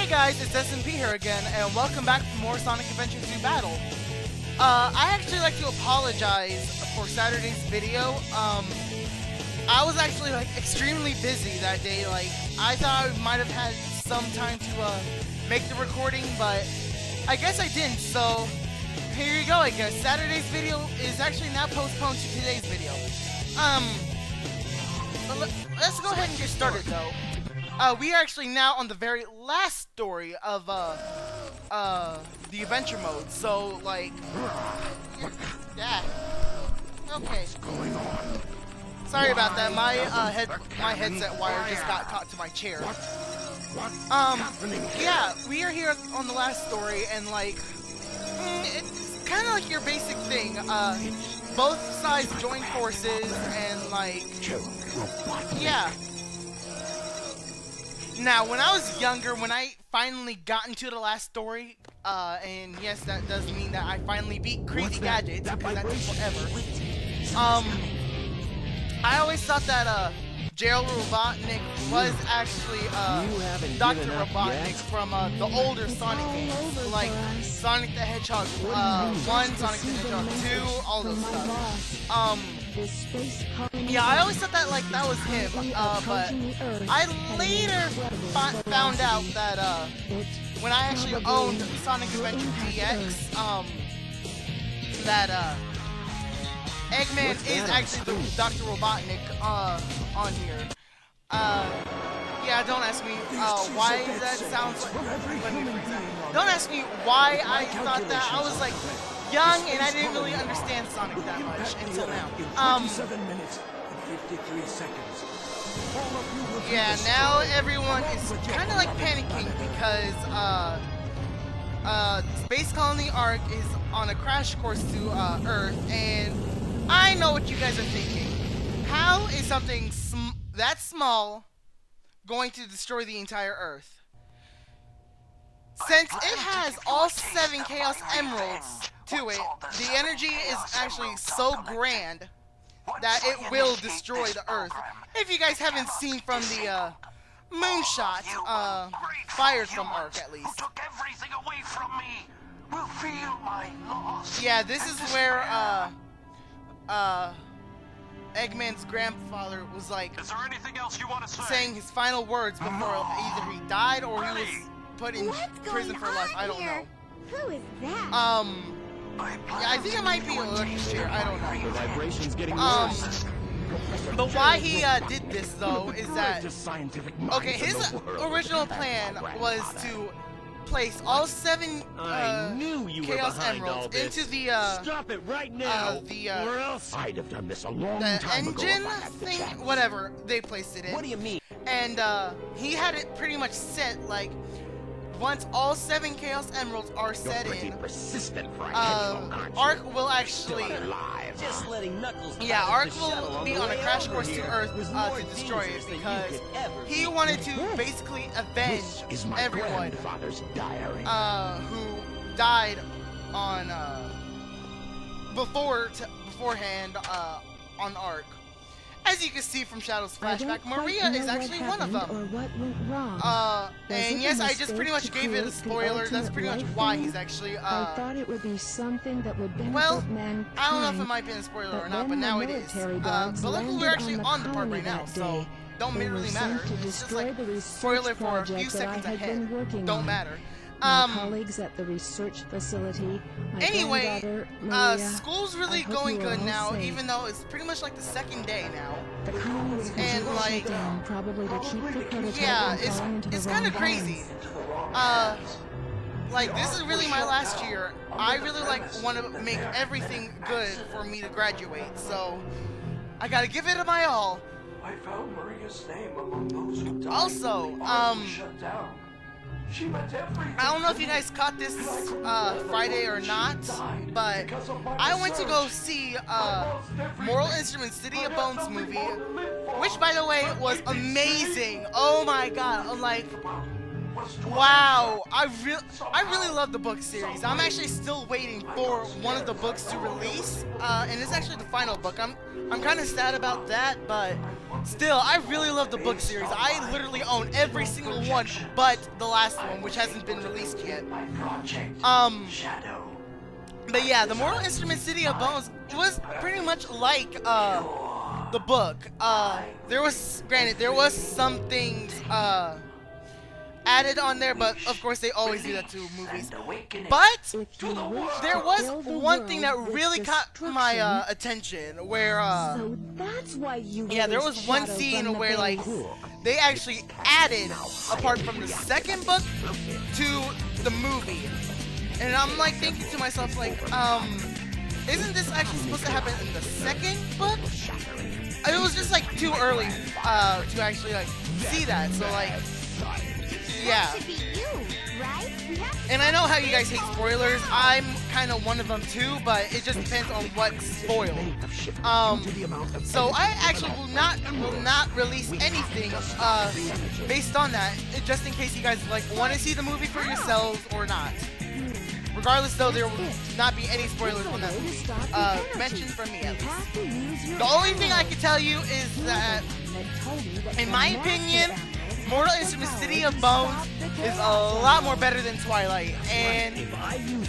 guys, it's SMP here again, and welcome back for more Sonic Adventure 2 Battle. I actually like to apologize for Saturday's video. I was actually extremely busy that day. I thought I might have had some time to make the recording, but I guess I didn't. So here you go. I guess Saturday's video is actually now postponed to today's video. But let's go ahead and get started though. We are actually now on the very last story of the adventure mode. So yeah. Okay. What's going on? Sorry about that. My headset wire just got caught to my chair. Yeah, we are here on the last story, and it's kind of like your basic thing. Both sides join forces, and yeah. Now, when I was younger, when I finally got into the last story, and yes, that does mean that I finally beat Crazy Gadgets, because that took forever. I always thought that Gerald Robotnik was actually Dr. Robotnik from the older Sonic games, like Sonic the Hedgehog 1, Sonic the Hedgehog 2, all those stuff. Yeah, I always thought that that was him, but I later found out that when I actually owned Sonic Adventure DX, that Eggman is actually the Dr. Robotnik on here. Yeah, don't ask me why that sounds like. Don't ask me why I thought that. I was young and I didn't really understand Sonic that much until now. 7 minutes and 53 seconds. Yeah, now everyone is kind of panicking because Space Colony Arc is on a crash course to Earth, and I know what you guys are thinking. How is something that small going to destroy the entire Earth? Since it has all 7 Chaos Emeralds to it, the energy is actually so grand that it will destroy the Earth. If you guys haven't seen from the moonshot fired from Arc, at least. Took everything away from me. Will feel my loss. Yeah, this is where Eggman's grandfather was Is there anything else you want to say? saying his final words before either he died or he was put in prison for life. I don't know. Who is that? Yeah, I think it might be a electric chair. I don't know. The vibration's getting worse. But why he did this though is that okay, his original plan was to place all 7 Chaos Emeralds into the Stop it right now. or else I'd have done this a long the time ago. engine thing, whatever they placed it in. What do you mean? And he had it pretty much set once all 7 Chaos Emeralds are set in, persistent for a hedgehog, aren't you? Arc will actually, Just letting Knuckles Arc will be on a crash course to Earth to destroy it because he wanted to basically avenge This is my everyone grandfather's diary. who died on beforehand on Arc. As you can see from Shadow's flashback, Maria is actually one of them. And yes, I just pretty much gave it a spoiler. That's pretty much why he's actually, I thought it would be something that would benefit well, mankind, I don't know if it might be a spoiler or not, but now it is. But luckily we're actually on the part right now, so don't really matter. It's just spoiler for a few seconds ahead. Don't matter. My colleagues at the research facility. Anyway, Maria, school's really I hope going you are good all now, safe. even though it's pretty much the 2nd day now. The colony was And, completely shut down, probably to keep the prototype Yeah, from falling into it's the kind wrong of crazy. hands. This is really my last year. I really want to make everything good for me to graduate, so I gotta give it my all. I found Maria's name among those who died. Also, when the ark was shut down. She meant everything. I don't know if you guys caught this Friday or not, but I went to go see Moral Instruments City of Bones movie, which by the way was amazing. Oh my god, Wow, I really love the book series. I'm actually still waiting for one of the books to release, and it's actually the final book. I'm kind of sad about that, but still, I really love the book series. I literally own every single one, but the last one, which hasn't been released yet. But yeah, the Mortal Instruments City of Bones was pretty much like the book. There was some things added on there, but of course they always do that to movies. But there was one thing that really caught my attention, where So that's why you there was one scene where like they actually added a part from the second book to the movie, and I'm like thinking to myself like, isn't this actually supposed to happen in the second book? It was just like too early to actually like see that, so like. Yeah. And I know how you guys hate spoilers. I'm kind of one of them too, but it just depends on what's spoiled. So I actually will not release anything based on that, just in case you guys like want to see the movie for yourselves or not. Regardless, though, there will not be any spoilers on that movie mentioned from me, at least. The only thing I can tell you is that, in my opinion, Mortal Instruments City of Bones is a lot more better than Twilight, and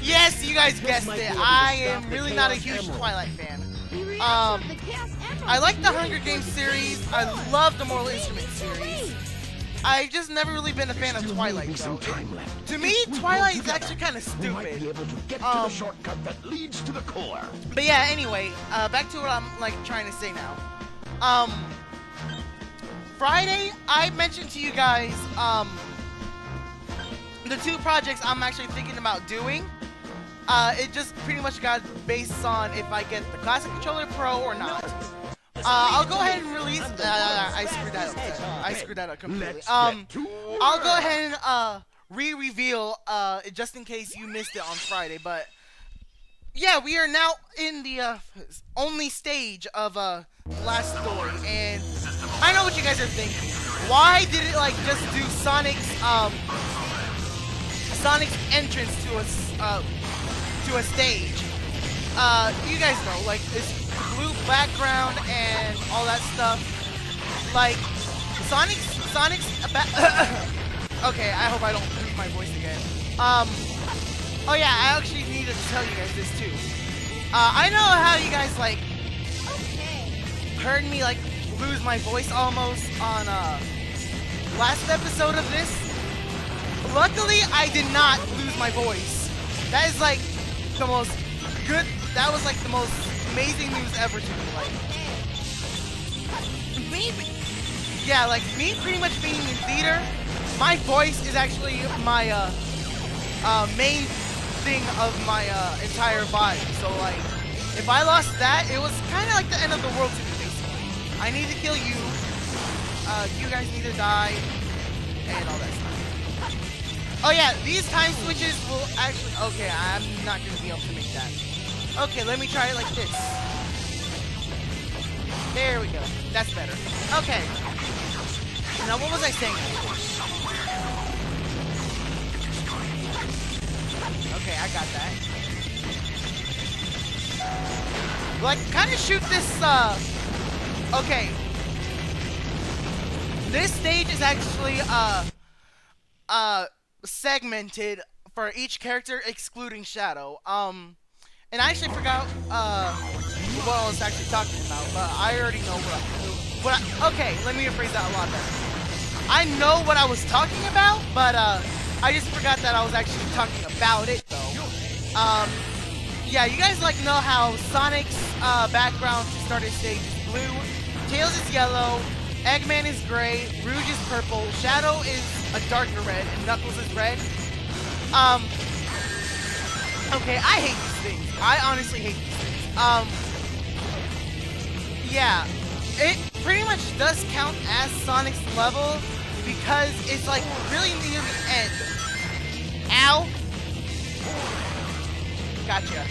yes, you guys guessed it, I am really not a huge Twilight fan. I like the Hunger Games series, I love the Mortal Instruments series. I've just never really been a fan of Twilight, though. To me, Twilight is actually kind of stupid. But yeah, anyway, back to what I'm like trying to say now. Friday, I mentioned to you guys the two projects I'm actually thinking about doing. It just pretty much got based on if I get the Classic Controller Pro or not. I'll go ahead and release. I screwed that up. I screwed that up completely. I'll go ahead and re-reveal just in case you missed it on Friday. But yeah, we are now in the only stage of last story, and I know what you guys are thinking. Why did it like just do Sonic's entrance to a stage? You guys know, like it's blue background and all that stuff. Like Sonic's okay, I hope I don't lose my voice again. Oh yeah, I actually needed to tell you guys this too. I know how you guys like heard me like lose my voice almost on last episode of this. Luckily, I did not lose my voice. That is like the most good. That was like the most amazing news ever to me. Like me pretty much being in theater, my voice is actually my main thing of my entire body. So like, if I lost that, it was kind of like the end of the world to me. Basically, I need to kill you. You guys need to die, and all that stuff. Oh yeah, these time switches will actually. Okay, I'm not gonna be able to make that. Okay, let me try it like this. There we go. That's better. Okay. Now, what was I saying? Okay, I got that. Like, kind of shoot this, okay. This stage is actually, segmented for each character excluding Shadow. And I actually forgot, what I was actually talking about, but I already know okay, let me rephrase that a lot better. I know what I was talking about, but, I just forgot that I was actually talking about it, though. Yeah, you guys, like, know how Sonic's, background to start his stage is blue, Tails is yellow, Eggman is gray, Rouge is purple, Shadow is a darker red, and Knuckles is red. Okay, I hate these things. I honestly hate these things. Yeah, it pretty much does count as Sonic's level because it's like really near the end. Ow! Gotcha.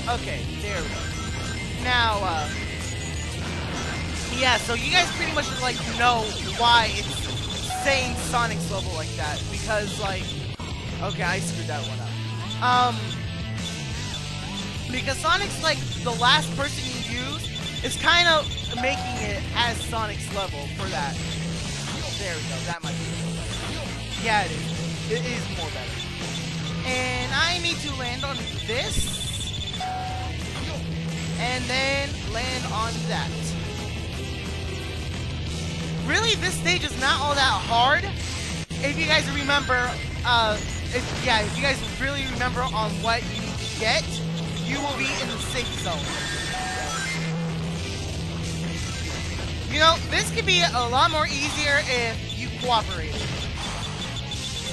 Okay, there we go. Now, yeah, so you guys pretty much like know why it's saying Sonic's level like that because, like, okay, I screwed that one up. Because Sonic's like the last person you use is kind of making it as Sonic's level for that. There we go. That might be more better. Yeah, it is. It is more better. And I need to land on this. And then land on that. Really, this stage is not all that hard. If you guys remember, if you guys really remember on what you need to get, you will be in the safe zone. You know, this could be a lot more easier if you cooperated.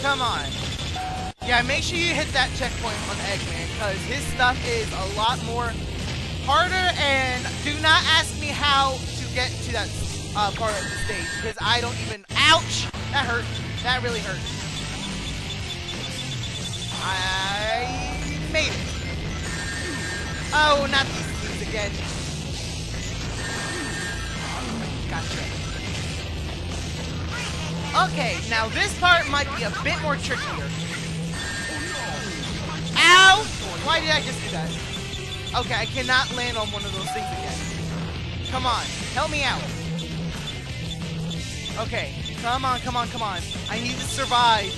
Come on. Yeah, make sure you hit that checkpoint on Eggman, because his stuff is a lot more harder, and do not ask me how to get to that part of the stage, because I don't even... Ouch! That hurt. That really hurt. I made it. Oh, not these things again. Gotcha. Okay, now this part might be a bit more trickier. Ow! Why did I just do that? Okay, I cannot land on one of those things again. Come on, help me out. Okay, come on, come on, come on. I need to survive.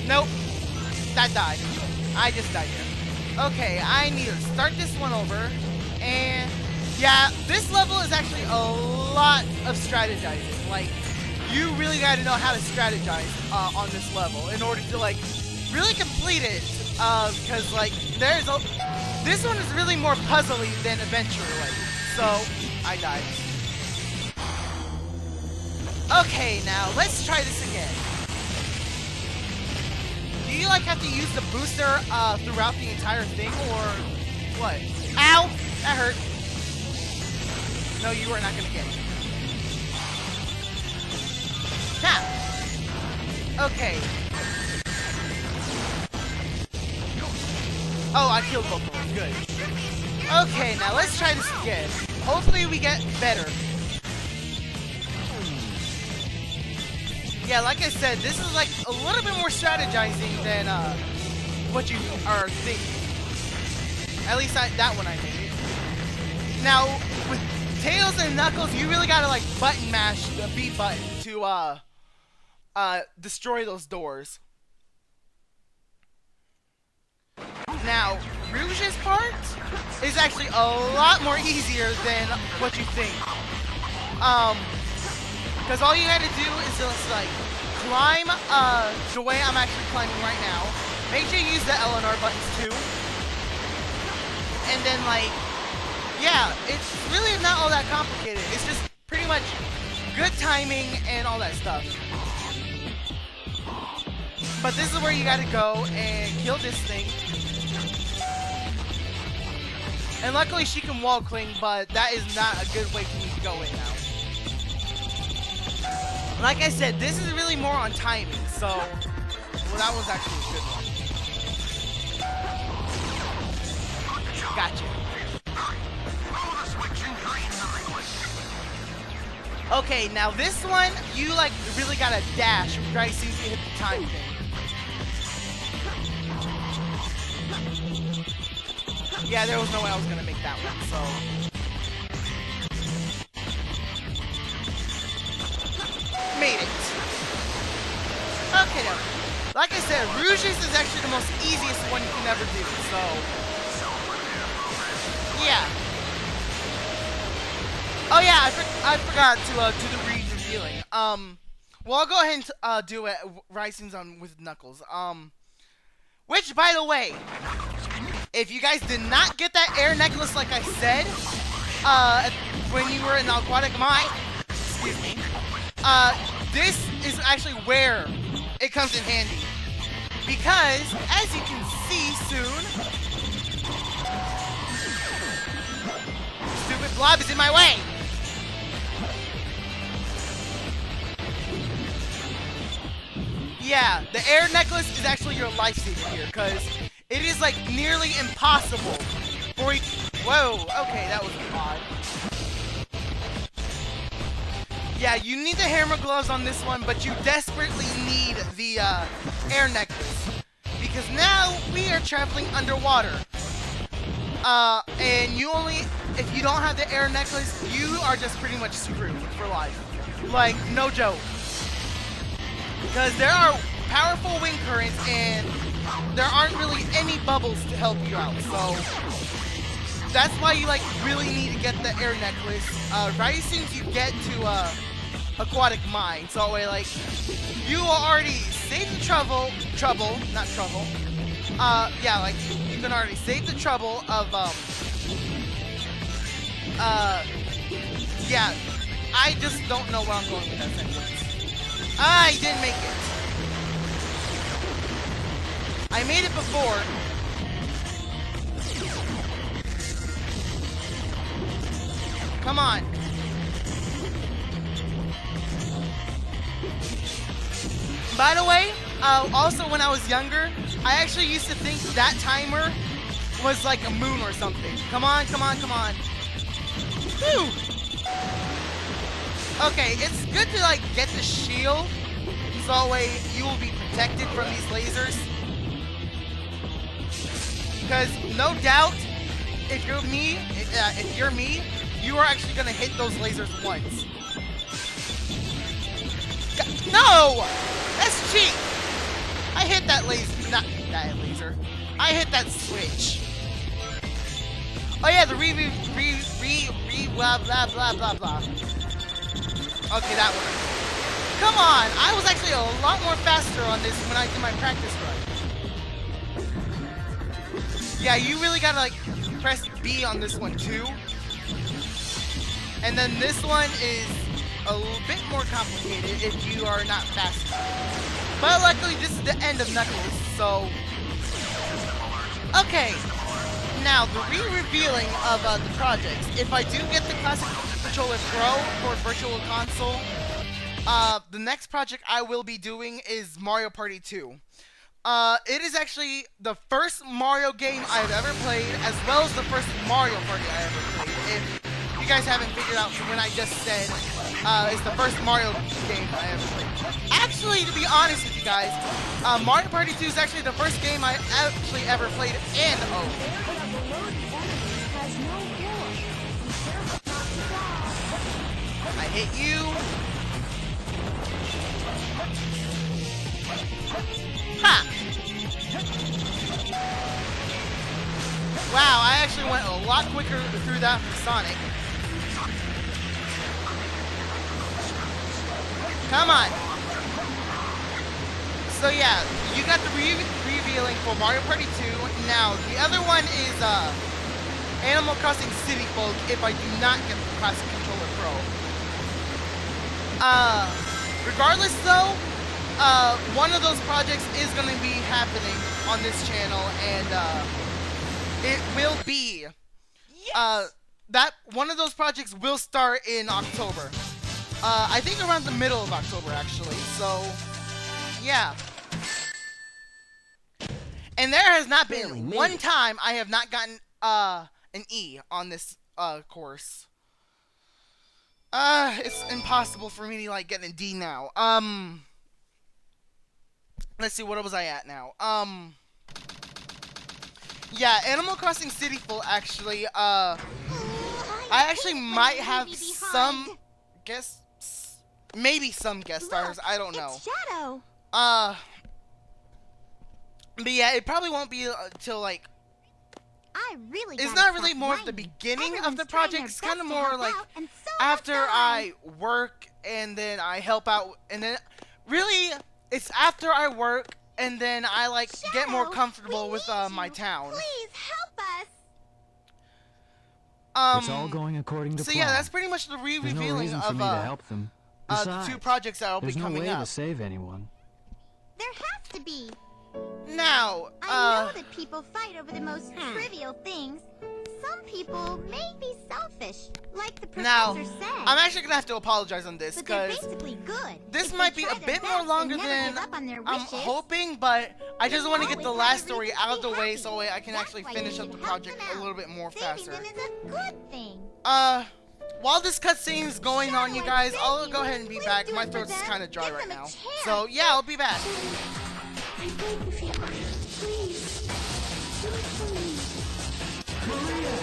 Nope. That died. I just died there. Okay, I need to start this one over. And yeah, this level is actually a lot of strategizing. Like, you really gotta know how to strategize on this level in order to, like, really complete it. Because, like, this one is really more puzzly than adventure-like. So, I died. Okay, now, let's try this again. Do you, like, have to use the booster throughout the entire thing, or what? Ow! That hurt. No, you are not gonna get it. Ha! Okay. Oh, I killed both of them. Good. Okay, now let's try this again. Hopefully we get better. Yeah, like I said, this is like a little bit more strategizing than what you are thinking. At least that one I made it. Now, with Tails and Knuckles, you really gotta like button mash the B button to destroy those doors. Now, Rouge's part is actually a lot more easier than what you think. Because all you gotta do is just like climb the way I'm actually climbing right now. Make sure you use the L and R buttons too. And then like, yeah, it's really not all that complicated. It's just pretty much good timing and all that stuff. But this is where you gotta go and kill this thing. And luckily she can wall cling, but that is not a good way for me to go in now. Like I said, this is really more on timing, so... Well, that was actually a good one. Gotcha. Okay, now this one, you like really gotta dash right as soon as you hit the time thing. Yeah, there was no way I was gonna make that one, so... Made it. Okay, now, like I said, Rouge's is actually the most easiest one you can ever do, so... Yeah. Oh yeah, I forgot to do the revealing. Well, I'll go ahead and do it Rising's on with Knuckles. Which, by the way, if you guys did not get that air necklace like I said, when you were in Aquatic Mine, excuse me, this is actually where it comes in handy. Because, as you can see soon, stupid blob is in my way. Yeah, the air necklace is actually your lifesaver here, because it is like nearly impossible for you. Whoa, okay, that was odd. Yeah, you need the hammer gloves on this one, but you desperately need the air necklace. Because now we are traveling underwater. And you only, if you don't have the air necklace, you are just pretty much screwed for life. Like, no joke. Because there are powerful wind currents and there aren't really any bubbles to help you out. So that's why you like really need to get the air necklace right as soon as you get to aquatic mine. So like you will already save the not trouble. Yeah, like you can already save the trouble of yeah. I just don't know where I'm going with that sentence. I didn't make it. I made it before. Come on. By the way, also when I was younger, I actually used to think that timer was like a moon or something. Come on, come on, come on. Whew. Okay, it's good to like get the shield, so that way you will be protected from these lasers. Because no doubt, if you're me, you are actually gonna hit those lasers once. No, that's cheap. I hit that laser, not that laser. I hit that switch. Oh yeah, the blah blah blah blah blah. Okay, that one. Come on, I was actually a lot more faster on this when I did my practice run. Yeah, you really gotta like press B on this one too. And then this one is a little bit more complicated if you are not fast enough. But luckily this is the end of Knuckles, so... Okay, now the re-revealing of the projects. If I do get the Classic Controller Pro for Virtual Console, the next project I will be doing is Mario Party 2. It is actually the first Mario game I've ever played, as well as the first Mario Party I ever played. If you guys haven't figured out when I just said it's the first Mario game I ever played. Actually, to be honest with you guys, Mario Party 2 is actually the first game I actually ever played and owned. I hit you. Ha! Wow, I actually went a lot quicker through that from Sonic. Come on. So yeah, you got the revealing for Mario Party 2. Now, the other one is Animal Crossing City Folk if I do not get the Classic Controller Pro. Regardless though, one of those projects is going to be happening on this channel, and it will be that one of those projects will start in October. I think around the middle of October actually. So yeah. And there has not been one time I have not gotten an E on this course. It's impossible for me to like get a D now. Let's see, what was I at now? Yeah, Animal Crossing City Folk actually, I actually might have some maybe some guest stars, I don't know. Shadow. But yeah, it probably won't be until like, it's not really more of the beginning of the project, it's kind of more like after I work and then I help out, and then really it's after I work and then I like get more comfortable with my town. Please help us. It's all going according to plan. So yeah, that's pretty much the revealing of help them. the two projects that will be coming There's no way up. to save anyone. There has to be. Now, I know that people fight over the most trivial things. Some people may be selfish, like the professor said. I'm actually gonna have to apologize on this because this might be a bit more longer than I'm hoping, but I just want to get the last story out of the way so I can actually finish up the project a little bit more faster. while this cutscene is going on, you guys, I'll go ahead and be back. My throat's kind of dry right now. So, yeah, I'll be back. I beg of you, please, do it for me. Maria!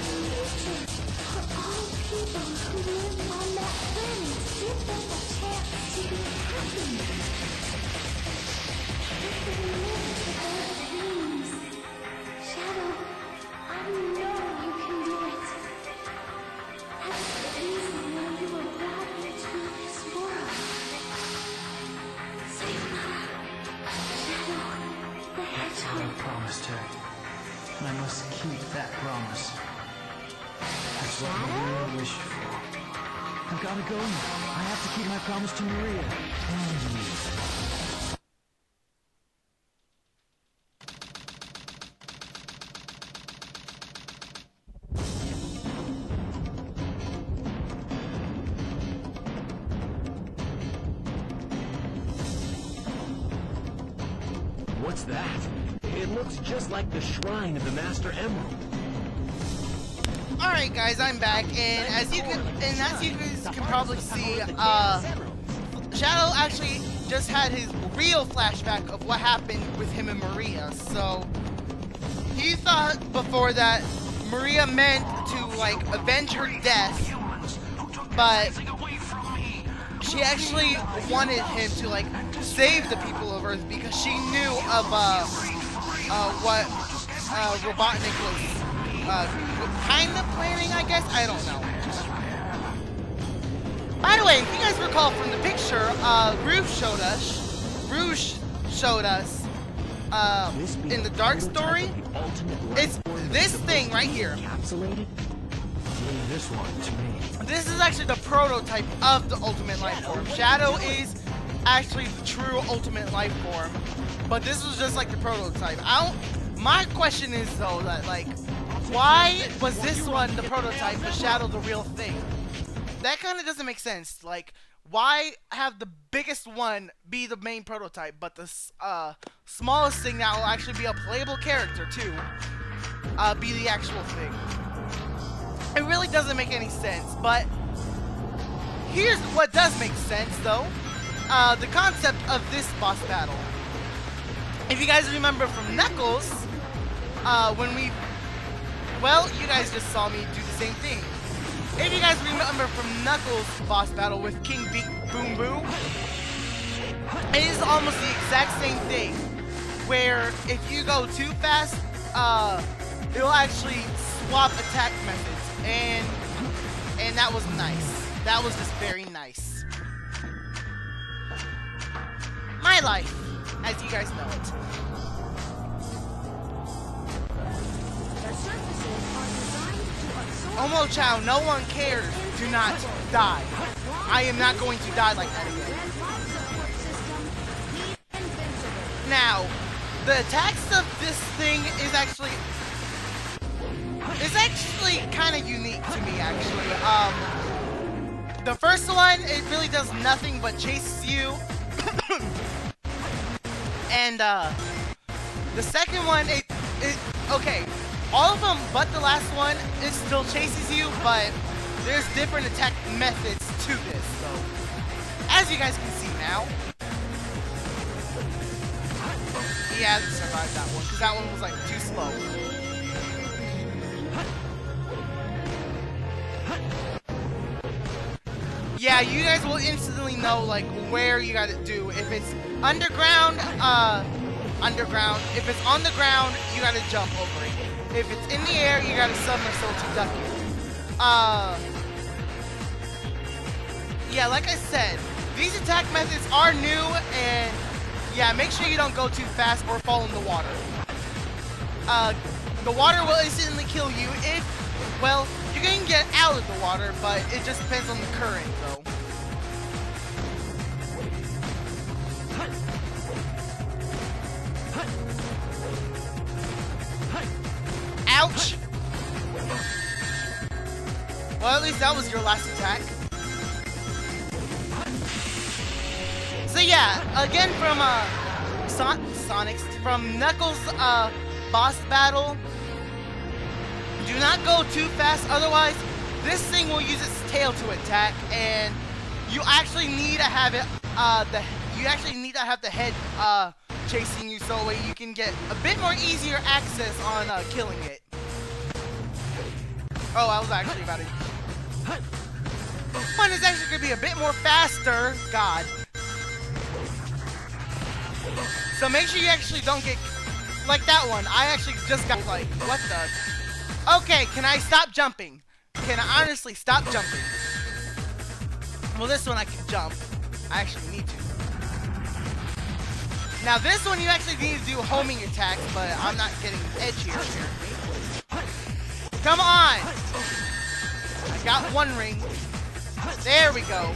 For all people who live on that planet, give them a chance to be happy. If they live for their dreams. Shadow, I know you can do it. That's the reason why you were brought into this world. Sayonara. Shadow, the Hedgehog. I promised her, and I must keep that promise. That's what Maria wished for. I've got to go now. I have to keep my promise to Maria and you. What's that? It looks just like the shrine of the Master Emerald. Alright guys, I'm back, and as you guys can probably see, Shadow actually just had his real flashback of what happened with him and Maria. So he thought before that Maria meant to like avenge her death, but she actually wanted him to like save the people of Earth because she knew of what Robotnik was kind of planning, I guess. I don't know. By the way, if you guys recall from the picture, Rouge showed us in the Dark Story. It's this thing right here. This one to me. This is actually the prototype of the Ultimate Life Form. Shadow is actually the true Ultimate Life Form, but this was just like the prototype. My question is though that like, why was this one the prototype but Shadow the real thing? That kind of doesn't make sense. Like, why have the biggest one be the main prototype, but the smallest thing that will actually be a playable character too, be the actual thing? It really doesn't make any sense, but here's what does make sense though. The concept of this boss battle. If you guys remember from Knuckles, well, you guys just saw me do the same thing. If you guys remember from Knuckles' boss battle with King Boom Boom, it is almost the exact same thing, where if you go too fast, it will actually swap attack methods, and that was nice. That was just very nice. My life, as you guys know it. Omochao, no one cares. Do not die. I am not going to die like that again. Now, the attacks of this thing is actually kind of unique to me, actually. The first one, it really does nothing but chases you. And, the second one, okay. All of them, but the last one, it still chases you, but there's different attack methods to this, so as you guys can see now. He hasn't survived that one, because that one was like too slow. Yeah, you guys will instantly know like where you gotta do. If it's underground, underground. If it's on the ground, you gotta jump over it. If it's in the air, you gotta somersault to duck it. Yeah, like I said, these attack methods are new, and yeah, make sure you don't go too fast or fall in the water. The water will instantly kill you if, well, you can get out of the water, but it just depends on the current, though. Ouch! Well, at least that was your last attack. So yeah, again from from Knuckles' boss battle, do not go too fast, otherwise this thing will use its tail to attack, and you actually need to have it. You actually need to have the head chasing you, so way you can get a bit more easier access on killing it. Oh, I was actually about to. One is actually gonna be a bit more faster. God. So make sure you actually don't get like that one. I actually just got like, what the? Okay, can I stop jumping? Can I honestly stop jumping? Well, this one I can jump. I actually need to. Now this one you actually need to do homing attacks, but I'm not getting edgy here. Come on! I got one ring. There we go.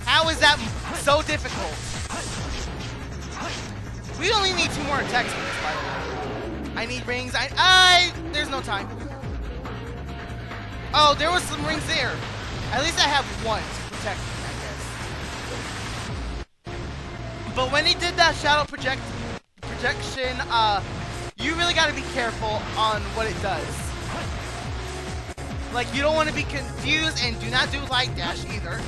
How is that so difficult? We only need 2 more attacks for this, by the way. I need rings. There's no time. Oh, there was some rings there. At least I have one to protect me, I guess. But when he did that shadow projection, you really got to be careful on what it does. Like, you don't want to be confused, and do not do light dash either.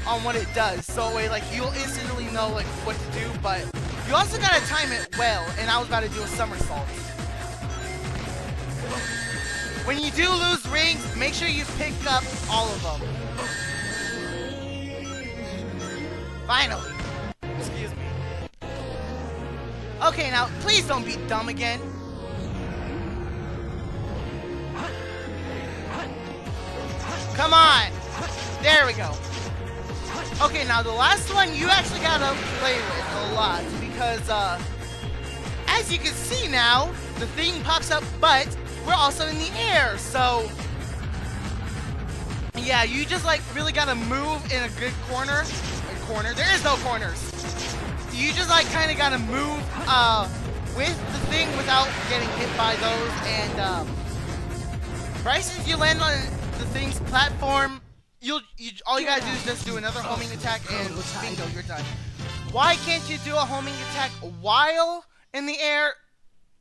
On what it does, so like you'll instantly know like what to do, but you also gotta time it well. And I was about to do a somersault. When you do lose rings, make sure you pick up all of them. Finally. Excuse me. Okay, now please don't be dumb again. Come on. There we go. Okay, now the last one you actually gotta play with a lot, because as you can see now, the thing pops up, but we're also in the air, so yeah, you just like really gotta move in a good corner. There is no corners. You just like kind of gotta move with the thing without getting hit by those, and right since you land on the thing's platform, all you gotta do is just do another homing attack, and bingo, you're done. Why can't you do a homing attack while in the air?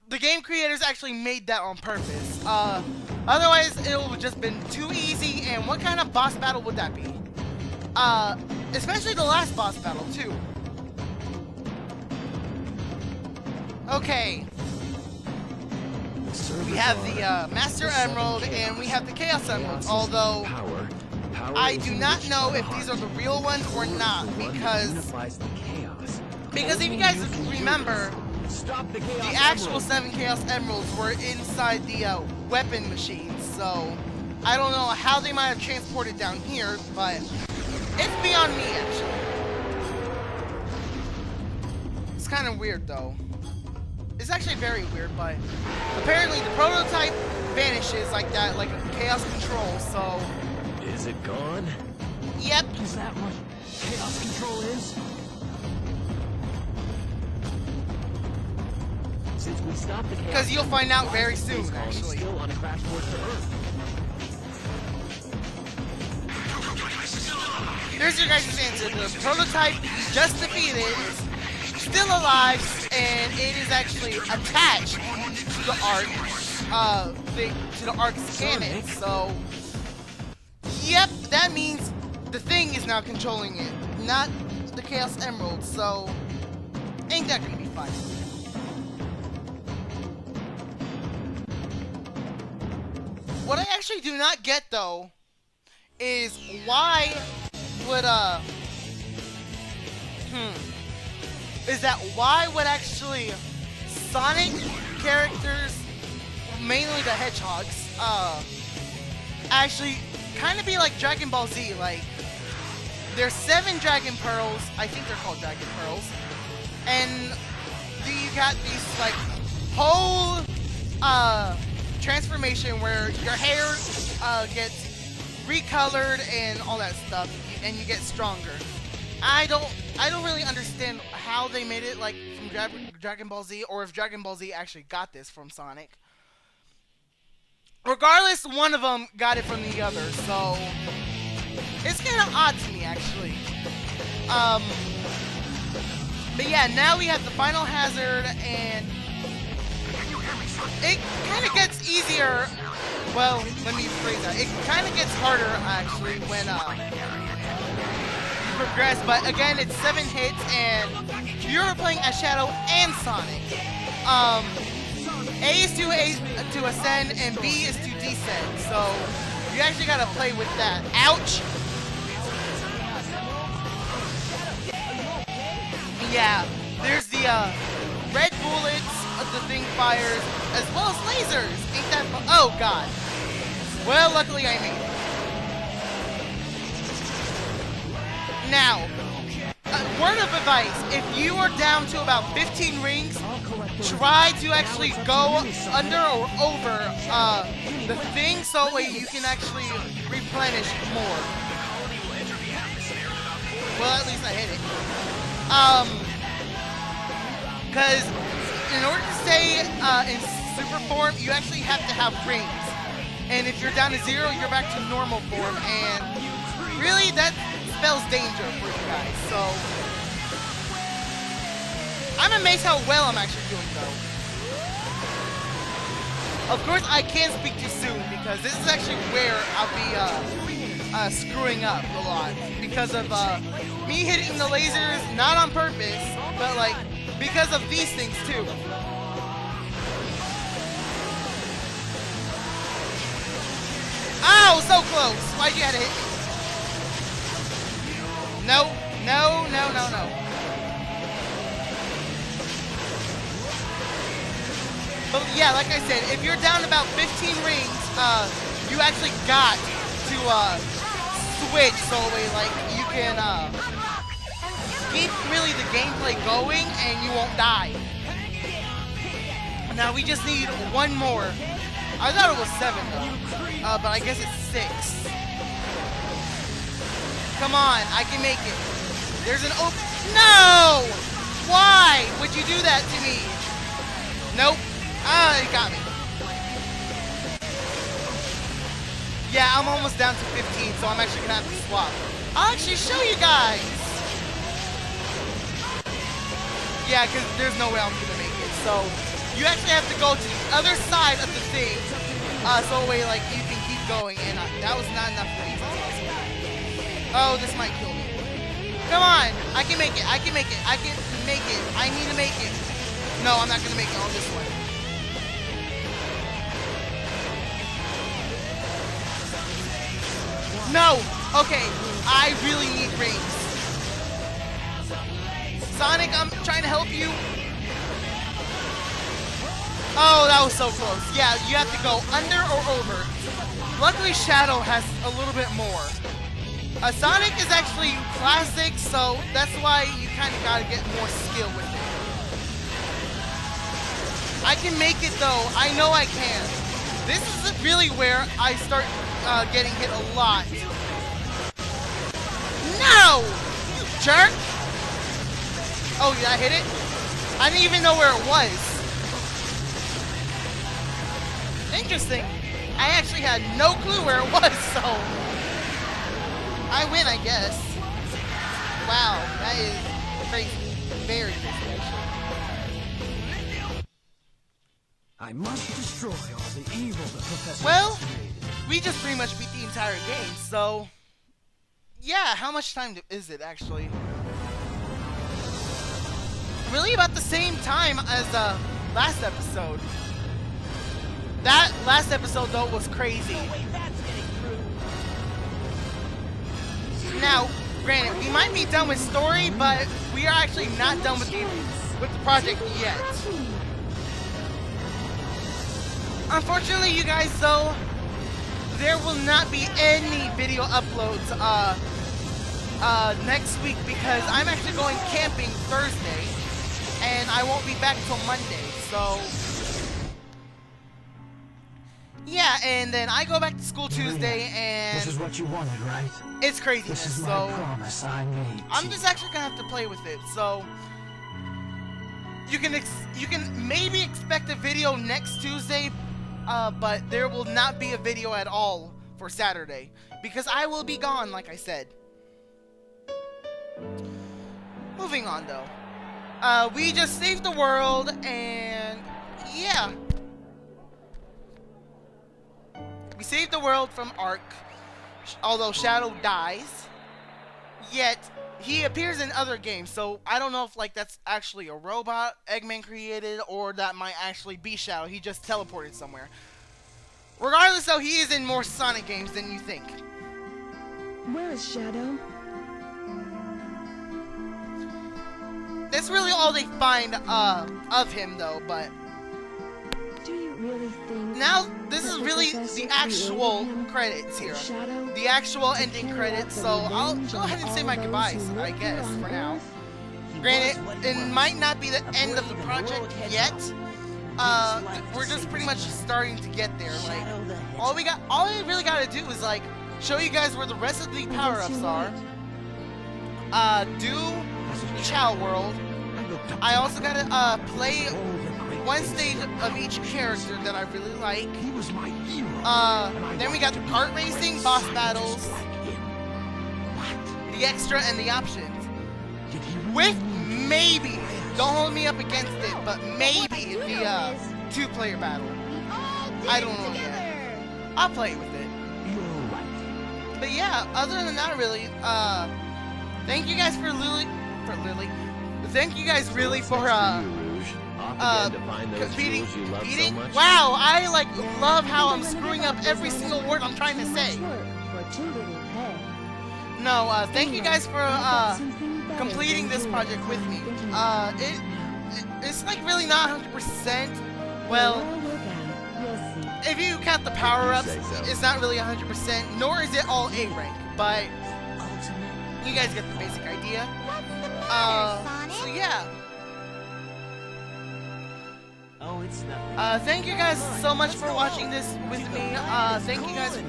The game creators actually made that on purpose. Otherwise, it would have just been too easy, and what kind of boss battle would that be? Especially the last boss battle, too. Okay. We have the Master Emerald, and we have the Chaos Emeralds, although I do not know if these are the real ones or not, because if you guys remember, the actual 7 Chaos Emeralds were inside the weapon machines, so I don't know how they might have transported down here, but it's beyond me, actually. It's kind of weird, though. It's actually very weird, but apparently the prototype vanishes like that, like a Chaos Control, so... Is it gone? Yep. Is that what Chaos Control is? Since we stopped the Because you'll find out very soon, actually. Still on a crash course to Earth. There's your guys' answer. The prototype you just defeated is still alive, and it is actually attached to the Ark, to the Ark's cannon. So, yep, that means the thing is now controlling it, not the Chaos Emerald. So, ain't that gonna be fun? What I actually do not get, though, is why would why would actually Sonic characters, mainly the hedgehogs, actually kind of be like Dragon Ball Z? Like, there's 7 Dragon Pearls, I think they're called Dragon Pearls, and you got these like whole transformation where your hair gets recolored and all that stuff, and you get stronger. I don't really understand how they made it like from Dragon Ball Z, or if Dragon Ball Z actually got this from Sonic. Regardless, one of them got it from the other, so it's kind of odd to me, actually. But yeah, now we have the final hazard, and it kind of gets easier well, let me rephrase that. It kind of gets harder actually when you progress, but again, it's 7 hits, and you're playing as Shadow and Sonic. A is to ascend, and B is to descend. So you actually gotta play with that. Ouch! Yeah, there's the red bullets the thing fires, as well as lasers. Ain't that fun? Oh god. Well, luckily I made it. Now, word of advice: if you are down to about 15 rings, try to actually go under or over the thing, so that way you can actually replenish more. Well, at least I hit it. Because in order to stay in super form, you actually have to have rings. And if you're down to 0, you're back to normal form. And really, that spells danger for you guys. So I'm amazed how well I'm actually doing, though. Of course, I can't speak too soon because this is actually where I'll be screwing up a lot because of me hitting the lasers, not on purpose, but like because of these things too. Ow, so close! Why'd you have to hit me? No, no, no, no, no. But yeah, like I said, if you're down about 15 rings, you actually got to switch so like you can keep really the gameplay going and you won't die. Now we just need one more. I thought it was 7 though, but I guess it's 6. Come on, I can make it. There's an open. No! Why would you do that to me? Nope. Ah, it got me. Yeah, I'm almost down to 15, so I'm actually gonna have to swap. I'll actually show you guys. Yeah, because there's no way I'm gonna make it. So you actually have to go to the other side of the thing, so that way like you can keep going. And that was not enough for me. Oh, this might kill me. Come on, I can make it. I can make it. I can make it. I need to make it. No, I'm not gonna make it on this one. No! Okay, I really need rings. Sonic, I'm trying to help you. Oh, that was so close. Yeah, you have to go under or over. Luckily, Shadow has a little bit more. Sonic is actually classic, so that's why you kind of gotta get more skill with it. I can make it though. I know I can. This is really where I start getting hit a lot. No! You jerk! Oh, did I hit it? I didn't even know where it was. Interesting. I actually had no clue where it was, so I win, I guess. Wow, that is crazy. Very crazy. I must destroy all the evil the Professor Well, has created. we just pretty much beat the entire game, so yeah, how much time is it actually? Really about the same time as last episode. That last episode though was crazy. Now, granted, we might be done with story, but we are actually not done with the project yet. Unfortunately, you guys, though, there will not be any video uploads next week because I'm actually going camping Thursday, and I won't be back till Monday. So, yeah, and then I go back to school Tuesday, and This is what you wanted, right? it's craziness. This is my So, promise I made. I'm just actually gonna have to play with it. So, you can maybe expect a video next Tuesday. But there will not be a video at all for Saturday because I will be gone, like I said. Moving on, though. We just saved the world, and yeah. We save the world from Ark, although Shadow dies. Yet he appears in other games, so I don't know if like that's actually a robot Eggman created or that might actually be Shadow. He just teleported somewhere. Regardless, though, he is in more Sonic games than you think. Where is Shadow? That's really all they find of him, though. But Do you really think now this is that the really professor the actual created him credits here. for Shadow The actual to ending carry credits. out So the I'll revenge go ahead and on say my all goodbyes, those who I lived guess, here on for now. Earth? Granted, it might not be the end of the project yet. We're just pretty much starting to get there. Like, all we really gotta do is like show you guys where the rest of the power-ups are. Do Chow World. I also gotta play one stage of each character that I really like. Then we got the kart racing, boss battles, the extra, and the options. With maybe, don't hold me up against it, but maybe the two-player battle. I don't know yet. I'll play with it. But yeah, other than that, really, thank you guys for Lily. Thank you guys really for competing. Wow, I like love how I'm screwing up every single word I'm trying to say. No, thank you guys for completing this project with me. It's like really not 100%. Well, if you count the power-ups, it's not really 100%, nor is it all A rank, but you guys get the basic idea. So yeah. Thank you guys so much for watching this with me. Thank you guys for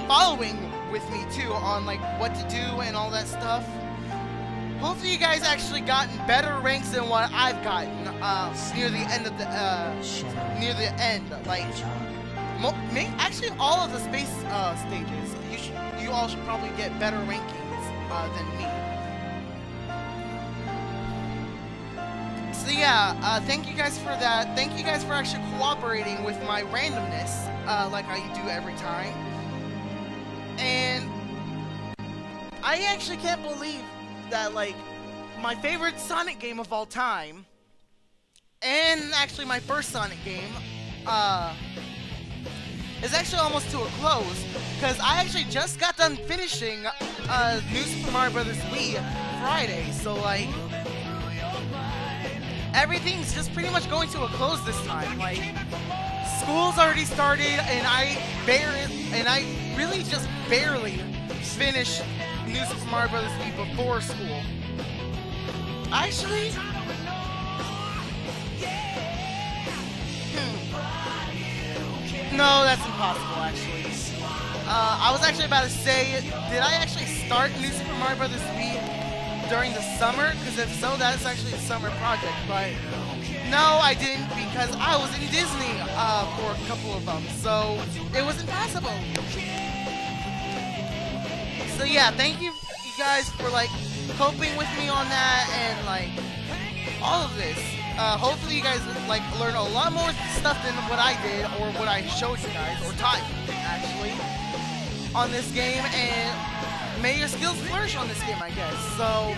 following with me too on like what to do and all that stuff. Hopefully you guys actually gotten better ranks than what I've gotten near the end of the like actually all of the space stages. You all should probably get better rankings than me. So yeah, thank you guys for that. Thank you guys for actually cooperating with my randomness, like I do every time. And I actually can't believe that, like, my favorite Sonic game of all time, and actually my first Sonic game, is actually almost to a close, because I actually just got done finishing New Super Mario Bros. Wii Friday, so like, everything's just pretty much going to a close this time. Like, school's already started, and I really just barely finished New Super Mario Bros. Wii before school. Actually, no, that's impossible. Actually, I was actually about to say, did I actually start New Super Mario Bros. Wii during the summer? Because if so, that's actually a summer project. But no, I didn't, because I was in Disney for a couple of them, so it wasn't possible. So yeah, thank you guys for like coping with me on that and like all of this. Hopefully you guys like learn a lot more stuff than what I did or what I showed you guys or taught you actually on this game, and may your skills flourish on this game, I guess. So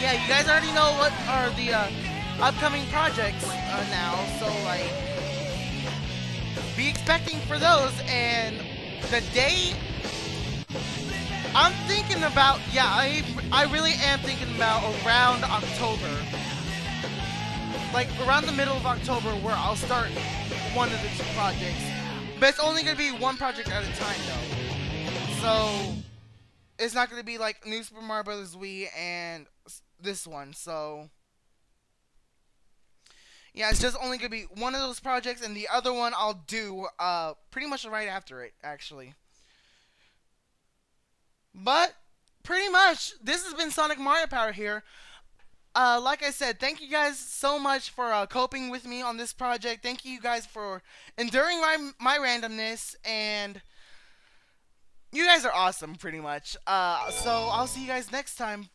yeah, you guys already know what are the upcoming projects now, so like be expecting for those. And the day I'm thinking about, yeah, I really am thinking about around October. Like, around the middle of October where I'll start one of the two projects. But it's only going to be one project at a time, though. So, it's not going to be like New Super Mario Bros. Wii and this one, so yeah, it's just only going to be one of those projects, and the other one I'll do pretty much right after it, actually. But pretty much, this has been Sonic Mario Power here. Like I said, thank you guys so much for coping with me on this project. Thank you guys for enduring my randomness, and you guys are awesome, pretty much. So I'll see you guys next time.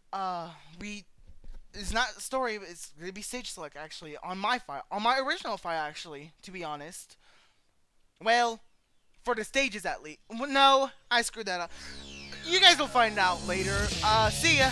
It's not story, it's gonna be stage select actually on my file, on my original file actually, to be honest. Well, for the stages at least. No, I screwed that up. You guys will find out later. See ya.